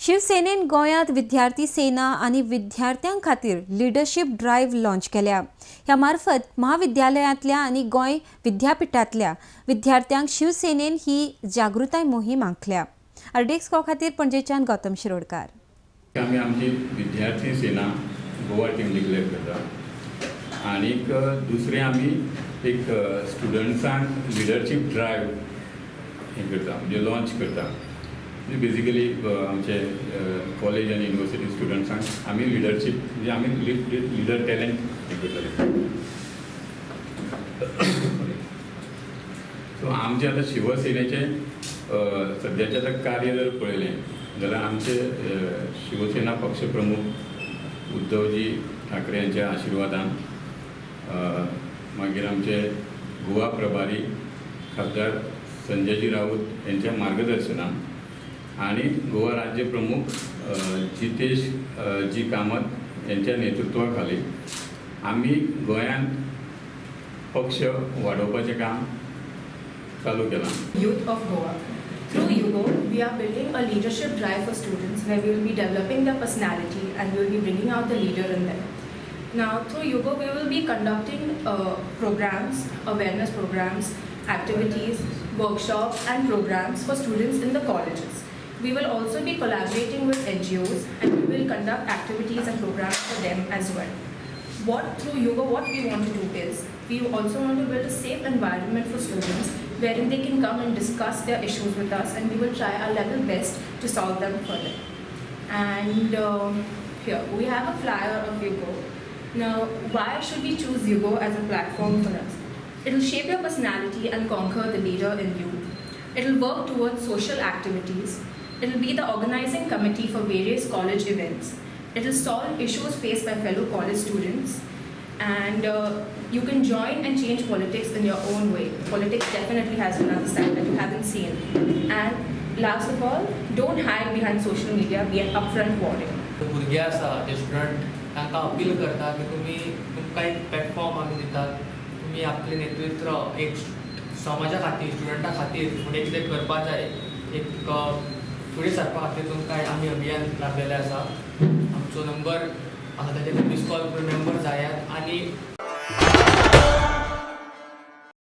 शिवसेनेन गोंयांत विद्यार्थी सेना आनी विद्यार्थ्यां खातीर लिडरशीप ड्रायव्ह लॉन्च केल्या। ह्या मार्फत महाविद्यालयांतल्या आनी गोंय विद्यापीठांतल्या विद्यार्थ्यांक शिवसेनेन ही जागृताय मोहीम आंखल्या। आरडीएक्स खातीर पणजेच्यान गौतम शिरोडकार। आमी आमची विद्यार्थी सेना गोवा टीम डिक्लेअर करता आणि दुसरे आमी एक स्टुडंट्सांक लिडरशीप ड्रायव्ह हे करता म्हणजे लॉन्च करता। बेसिकली आमचे कॉलेज आणि युनिवर्सिटी स्टुडंट्सांक आमी लिडरशीप म्हणजे आमी लिडर टॅलेंट हे करतले। सो आमचे आता शिवसेनेचे सद्याचे आता कार्य जर पळयलें जाल्यार आमचे शिवसेना पक्षप्रमुख उद्धवजी ठाकरे यांच्या आशिर्वादान मागीर आमचे गोवा प्रभारी खासदार संजयजी राऊत यांच्या मार्गदर्शनान आणि गोवा राज्य प्रमुख जितेश जी कामत यांच्या नेतृत्वाखाली आम्ही गोंयांत पक्ष वाडोवपाचें काम चालू केलां। Youth of Goa. Through YUGO, we are building a leadership drive for students where we will be developing their personality and we will be bringing out the leader in them. Now, through YUGO, we will be conducting programs, awareness programs, activities, workshops and programs for students in the colleges. We will also be collaborating with NGOs and we will conduct activities and programs for them as well. Through YUGO, what we want to do is, we also want to build a safe environment for students wherein they can come and discuss their issues with us and we will try our level best to solve them for them. And here, we have a flyer of YUGO. Now, why should we choose YUGO as a platform for us? It will shape your personality and conquer the leader in you. It will work towards social activities. It will be the organizing committee for various college events. It will solve issues faced by fellow college students. And you can join and change politics in your own way. Politics definitely has another side that you haven't seen. And last of all, don't hide behind social media, be an upfront warrior. भुरगे आसा ते student तांकां appeal करता की तुमकां एक platform आमी दितात, तुमी आपले नेतृत्व एक समाजा खातीर स्टुडंटा खातीर फुडें कितें करपा जाय एक फुडें सरपा खातीर तुमकां आमी अभियान राबयल्लें आसा। आमचो नंबर आसा ताचेर मिस कॉल करून मेंबर जायात आनी